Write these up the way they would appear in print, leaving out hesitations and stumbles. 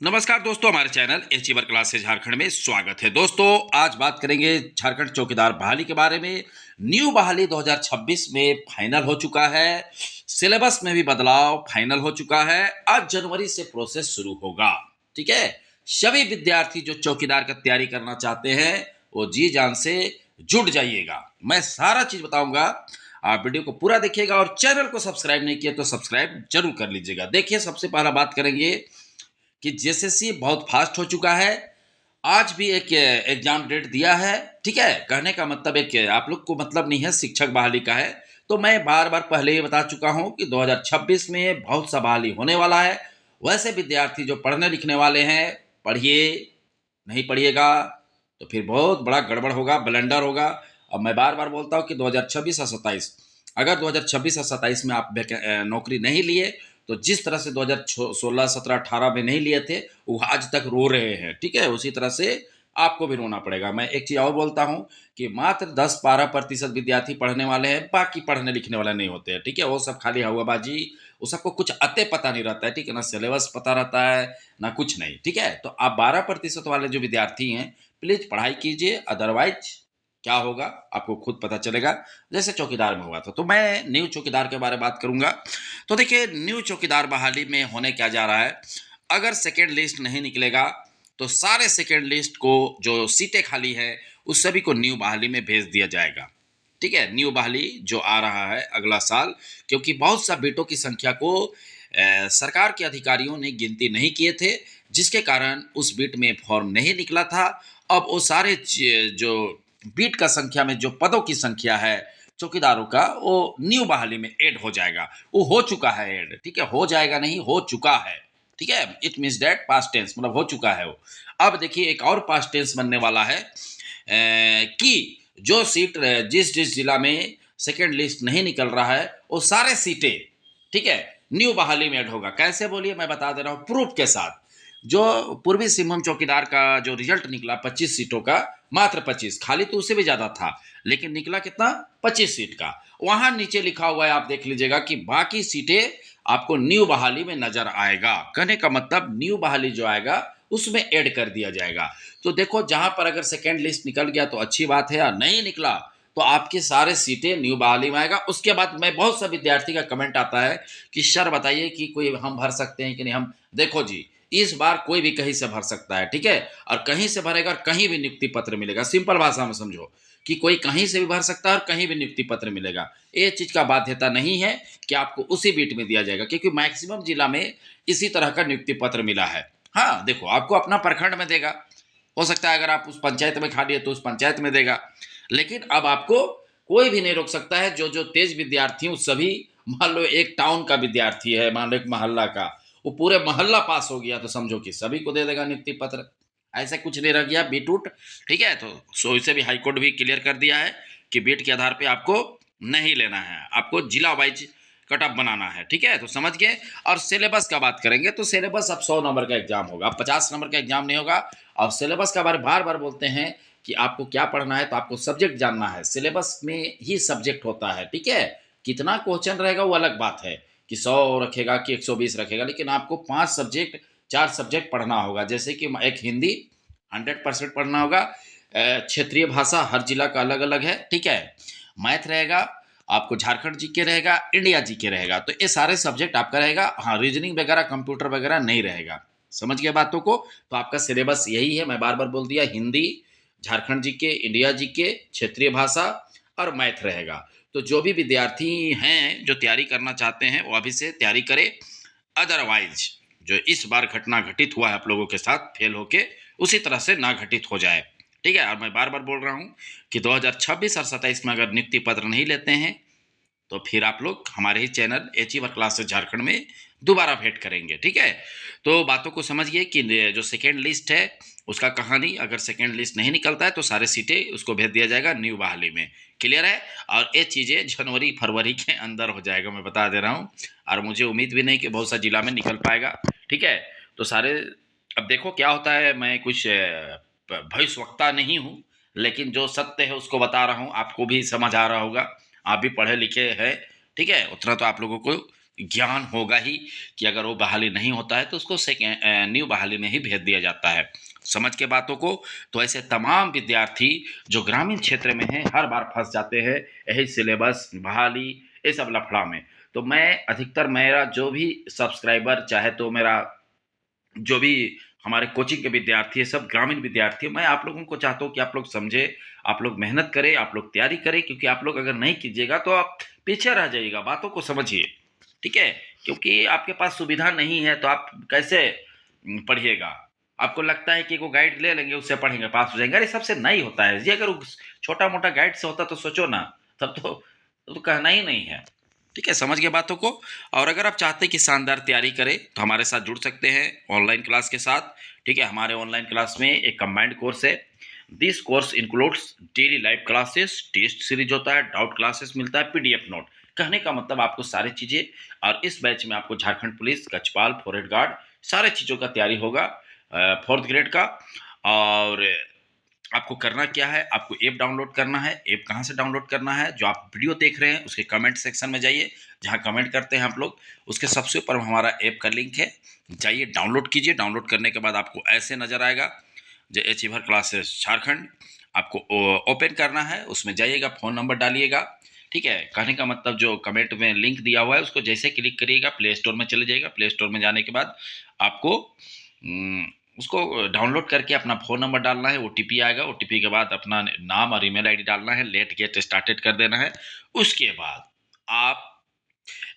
नमस्कार दोस्तों, हमारे चैनल एचीवर क्लासेस झारखंड में स्वागत है। दोस्तों, आज बात करेंगे झारखंड चौकीदार बहाली के बारे में। न्यू बहाली 2026 में फाइनल हो चुका है। सिलेबस में भी बदलाव फाइनल हो चुका है। आज जनवरी से प्रोसेस शुरू होगा। ठीक है, सभी विद्यार्थी जो चौकीदार का तैयारी करना चाहते हैं वो जी जान से जुट जाइएगा। मैं सारा चीज बताऊंगा, आप वीडियो को पूरा देखिएगा और चैनल को सब्सक्राइब नहीं किया तो सब्सक्राइब जरूर कर लीजिएगा। देखिए, सबसे पहला बात करेंगे कि जेएसएससी बहुत फास्ट हो चुका है। आज भी एक एग्जाम डेट दिया है। ठीक है, कहने का मतलब एक आप लोग को मतलब नहीं है, शिक्षक बहाली का है। तो मैं बार बार पहले ही बता चुका हूं कि 2026 में बहुत सा बहाली होने वाला है। वैसे विद्यार्थी जो पढ़ने लिखने वाले हैं, पढ़िए। नहीं पढ़िएगा तो फिर बहुत बड़ा गड़बड़ होगा, ब्लंडर होगा। अब मैं बार बार बोलता हूँ कि 2026 और 27, अगर 2026 और 27 में आप नौकरी नहीं लिए तो जिस तरह से 2016 17 18 में नहीं लिए थे वो आज तक रो रहे हैं। ठीक है, उसी तरह से आपको भी रोना पड़ेगा। मैं एक चीज़ और बोलता हूँ कि मात्र 10-12% विद्यार्थी पढ़ने वाले हैं, बाकी पढ़ने लिखने वाले नहीं होते हैं। ठीक है, वो सब खाली हवाबाजी, वो सबको कुछ अते पता नहीं रहता है। ठीक है ना, सिलेबस पता रहता है ना कुछ नहीं। ठीक है, तो आप 12% वाले जो विद्यार्थी हैं, प्लीज पढ़ाई कीजिए। अदरवाइज क्या होगा आपको खुद पता चलेगा, जैसे चौकीदार में हुआ था। तो मैं न्यू चौकीदार के बारे में बात करूंगा। तो देखिए, न्यू चौकीदार बहाली में होने क्या जा रहा है। अगर सेकेंड लिस्ट नहीं निकलेगा तो सारे सेकेंड लिस्ट को जो सीटें खाली है उस सभी को न्यू बहाली में भेज दिया जाएगा। ठीक है, न्यू बहाली जो आ रहा है अगला साल, क्योंकि बहुत सा बेटों की संख्या को सरकार के अधिकारियों ने गिनती नहीं किए थे, जिसके कारण उस बीट में फॉर्म नहीं निकला था। अब वो सारे जो बीट का संख्या में जो पदों की संख्या है चौकीदारों का, वो न्यू बहाली में ऐड हो जाएगा। वो हो चुका है ऐड। ठीक है, हो जाएगा नहीं, हो चुका है। ठीक है, it means that past tense, मतलब हो चुका है वो। अब देखिए, एक और पास्ट टेंस बनने वाला है कि जो सीट जिस जिस जिला में सेकेंड लिस्ट नहीं निकल रहा है वो सारे सीटें, ठीक है, न्यू बहाली में ऐड होगा। कैसे बोलिए, मैं बता दे रहा हूँ प्रूफ के साथ। जो पूर्वी सिंहभूम चौकीदार का जो रिजल्ट निकला 25 सीटों का, मात्र 25, खाली तो उससे भी ज्यादा था लेकिन निकला कितना, 25 सीट का। वहां नीचे लिखा हुआ है, आप देख लीजिएगा कि बाकी सीटें आपको न्यू बहाली में नजर आएगा। कहने का मतलब न्यू बहाली जो आएगा उसमें ऐड कर दिया जाएगा। तो देखो, जहां पर अगर सेकेंड लिस्ट निकल गया तो अच्छी बात है, और नहीं निकला तो आपके सारे सीटें न्यू बहाली में आएगा। उसके बाद मैं बहुत सा विद्यार्थी का कमेंट आता है कि सर बताइए कि कोई हम भर सकते हैं कि नहीं। हम देखो जी, इस बार कोई भी कहीं से भर सकता है। ठीक है, और कहीं से भरेगा और कहीं भी नियुक्ति पत्र मिलेगा। सिंपल भाषा में समझो कि कोई कहीं से भी भर सकता है और कहीं भी नियुक्ति पत्र मिलेगा। ये चीज का बाध्यता नहीं है कि आपको उसी बीट में दिया जाएगा, क्योंकि मैक्सिमम जिला में इसी तरह का नियुक्ति पत्र मिला है। हाँ देखो, आपको अपना प्रखंड में देगा, हो सकता है अगर आप उस पंचायत में खा लिए तो उस पंचायत में देगा, लेकिन अब आपको कोई भी नहीं रोक सकता है। जो जो तेज विद्यार्थी हैं, सभी, मान लो एक टाउन का विद्यार्थी है, मान लो एक मोहल्ला का, वो पूरे मोहल्ला पास हो गया तो समझो कि सभी को दे देगा नियुक्ति पत्र। ऐसा कुछ नहीं रह गया बीट उट। ठीक है, तो सो इसे भी हाईकोर्ट भी क्लियर कर दिया है कि बीट के आधार पे आपको नहीं लेना है, आपको जिला वाइज कट ऑफ बनाना है। ठीक है, तो समझ गए। और सिलेबस का बात करेंगे तो सिलेबस अब 100 नंबर का एग्जाम होगा, अब 50 नंबर का एग्जाम नहीं होगा। और सिलेबस का बारे बार बार बोलते हैं कि आपको क्या पढ़ना है, तो आपको सब्जेक्ट जानना है। सिलेबस में ही सब्जेक्ट होता है। ठीक है, कितना क्वेश्चन रहेगा वो अलग बात है कि 100 रखेगा कि 120 रखेगा, लेकिन आपको 5 सब्जेक्ट 4 सब्जेक्ट पढ़ना होगा। जैसे कि एक हिंदी 100% पढ़ना होगा। क्षेत्रीय भाषा हर जिला का अलग अलग है। ठीक है, मैथ रहेगा, आपको झारखंड जीके रहेगा, इंडिया जीके रहेगा। तो ये सारे सब्जेक्ट आपका रहेगा। हाँ, रीजनिंग वगैरह कंप्यूटर वगैरह नहीं रहेगा। समझ गए बातों को। तो आपका सिलेबस यही है, मैं बार बार बोल दिया, Hindi, Jharkhand GK, India GK, क्षेत्रीय भाषा और मैथ रहेगा। तो जो भी विद्यार्थी हैं जो तैयारी करना चाहते हैं वो अभी से तैयारी करें। अदरवाइज जो इस बार घटना घटित हुआ है आप लोगों के साथ फेल होके, उसी तरह से ना घटित हो जाए। ठीक है, और मैं बार बार बोल रहा हूँ कि 2026 और 27 में अगर नियुक्ति पत्र नहीं लेते हैं तो फिर आप लोग हमारे ही चैनल एचीवर क्लासेस झारखंड में दोबारा भेंट करेंगे। ठीक है, तो बातों को समझिए कि जो सेकेंड लिस्ट है उसका कहानी, अगर सेकेंड लिस्ट नहीं निकलता है तो सारे सीटें उसको भेज दिया जाएगा न्यू बहाली में। क्लियर है, और ये चीज़ें जनवरी फरवरी के अंदर हो जाएगा, मैं बता दे रहा हूँ। और मुझे उम्मीद भी नहीं कि बहुत सा जिला में निकल पाएगा। ठीक है, तो सारे, अब देखो क्या होता है। मैं कुछ भविष्यवक्ता नहीं हूँ, लेकिन जो सत्य है उसको बता रहा हूँ। आपको भी समझ आ रहा होगा, आप भी पढ़े लिखे हैं। ठीक है, उतना तो आप लोगों को ज्ञान होगा ही कि अगर वो बहाली नहीं होता है तो उसको न्यू बहाली में ही भेज दिया जाता है। समझ के बातों को। तो ऐसे तमाम विद्यार्थी जो ग्रामीण क्षेत्र में हैं हर बार फंस जाते हैं यही सिलेबस बहाली ये सब लफड़ा में। तो मैं अधिकतर मेरा जो भी सब्सक्राइबर चाहे तो मेरा जो भी हमारे कोचिंग के विद्यार्थी है सब ग्रामीण विद्यार्थी है, मैं आप लोगों को चाहता हूँ कि आप लोग समझे, आप लोग मेहनत करें, आप लोग तैयारी करें, क्योंकि आप लोग अगर नहीं कीजिएगा तो आप पीछे रह जाइएगा। बातों को समझिए, ठीक है? क्योंकि आपके पास सुविधा नहीं है तो आप कैसे पढ़िएगा? आपको लगता है कि वो गाइड ले लेंगे उससे पढ़ेंगे पास हो जाएंगे, अरे सबसे नहीं होता है जी। अगर छोटा मोटा गाइड से होता तो सोचो ना, तब तो कहना ही नहीं है। ठीक है, समझ गए बातों को। और अगर आप चाहते हैं कि शानदार तैयारी करें तो हमारे साथ जुड़ सकते हैं ऑनलाइन क्लास के साथ। ठीक है, हमारे ऑनलाइन क्लास में एक कंबाइंड कोर्स है। This course includes daily live classes, test series होता है, डाउट क्लासेस मिलता है, पीडीएफ नोट। कहने का मतलब आपको सारी चीज़ें। और इस बैच में आपको झारखंड पुलिस, कचपाल, फॉरेस्ट गार्ड सारे चीज़ों का तैयारी होगा, फोर्थ ग्रेड का। और आपको करना क्या है, आपको ऐप डाउनलोड करना है। ऐप कहाँ से डाउनलोड करना है? जो आप वीडियो देख रहे हैं उसके कमेंट सेक्शन में जाइए, जहाँ कमेंट करते हैं आप लोग, उसके सबसे ऊपर हमारा ऐप का लिंक है, जाइए डाउनलोड कीजिए। डाउनलोड करने के बाद आपको ऐसे नज़र आएगा जो अचीवर क्लासेस झारखंड। आपको ओपन करना है, उसमें जाइएगा, फ़ोन नंबर डालिएगा। ठीक है, कहने का मतलब जो कमेंट में लिंक दिया हुआ है उसको जैसे क्लिक करिएगा प्ले स्टोर में चले जाइएगा। प्ले स्टोर में जाने के बाद आपको उम, उसको डाउनलोड करके अपना फ़ोन नंबर डालना है, ओटीपी आएगा, ओटीपी के बाद अपना नाम और ईमेल आईडी डालना है, लेट गेट स्टार्टेड कर देना है। उसके बाद आप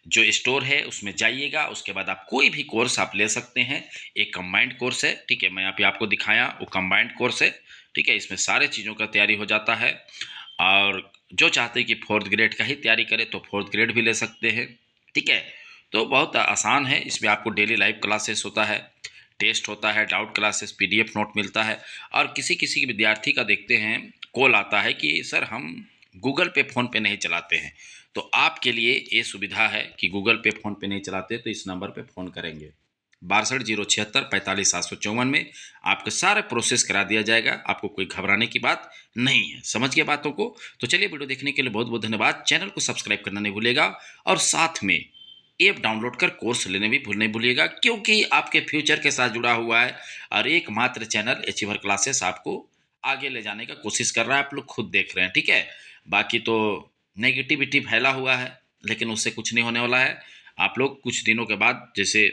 जो स्टोर है उसमें जाइएगा, उसके बाद आप कोई भी कोर्स आप ले सकते हैं। एक कंबाइंड कोर्स है, ठीक है, मैं यहाँ पे आपको दिखाया वो कंबाइंड कोर्स है। ठीक है, इसमें सारे चीज़ों का तैयारी हो जाता है। और जो चाहते हैं कि फोर्थ ग्रेड का ही तैयारी करें तो फोर्थ ग्रेड भी ले सकते हैं। ठीक है, तो बहुत आसान है। इसमें आपको डेली लाइव क्लासेस होता है, टेस्ट होता है, डाउट क्लासेस, पीडीएफ नोट मिलता है। और किसी किसी विद्यार्थी का देखते हैं कॉल आता है कि सर हम गूगल पे फ़ोन पे नहीं चलाते हैं। तो आपके लिए ये सुविधा है कि गूगल पे फ़ोन पे नहीं चलाते तो इस नंबर पे फ़ोन करेंगे 62 076 45 754 में आपका सारा प्रोसेस करा दिया जाएगा। आपको कोई घबराने की बात नहीं है। समझ गए बातों को? तो चलिए, वीडियो देखने के लिए बहुत बहुत धन्यवाद। चैनल को सब्सक्राइब करना नहीं भूलिएगा और साथ में ऐप डाउनलोड कर कोर्स लेने भी नहीं भूलिएगा, क्योंकि आपके फ्यूचर के साथ जुड़ा हुआ है। और एकमात्र चैनल अचीवर क्लासेस आपको आगे ले जाने का कोशिश कर रहा है, आप लोग खुद देख रहे हैं। ठीक है, बाकी तो नेगेटिविटी फैला हुआ है, लेकिन उससे कुछ नहीं होने वाला है। आप लोग कुछ दिनों के बाद जैसे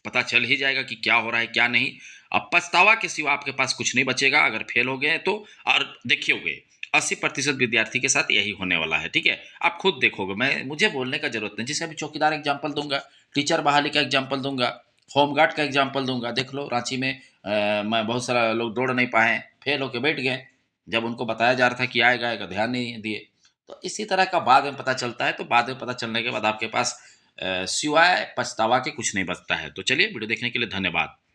पता चल ही जाएगा कि क्या हो रहा है क्या नहीं। अब पछतावा के सिवा आपके पास कुछ नहीं बचेगा अगर फेल हो गए तो। और देखियोगे 80% विद्यार्थी के साथ यही होने वाला है। ठीक है, आप खुद देखोगे, मैं मुझे बोलने का जरूरत नहीं। जैसे अभी चौकीदार एग्जाम्पल दूंगा, टीचर बहाली का एग्जाम्पल दूंगा, होमगार्ड का एग्जाम्पल दूंगा। देख लो रांची में मैं बहुत सारा लोग दौड़ नहीं पाए, फेल होके बैठ गए। जब उनको बताया जा रहा था कि आएगा आएगा, ध्यान नहीं दिए। तो इसी तरह का बाद में पता चलता है। तो बाद में पता चलने के बाद आपके पास सिवाय पछतावा के कुछ नहीं बचता है। तो चलिए, वीडियो देखने के लिए धन्यवाद।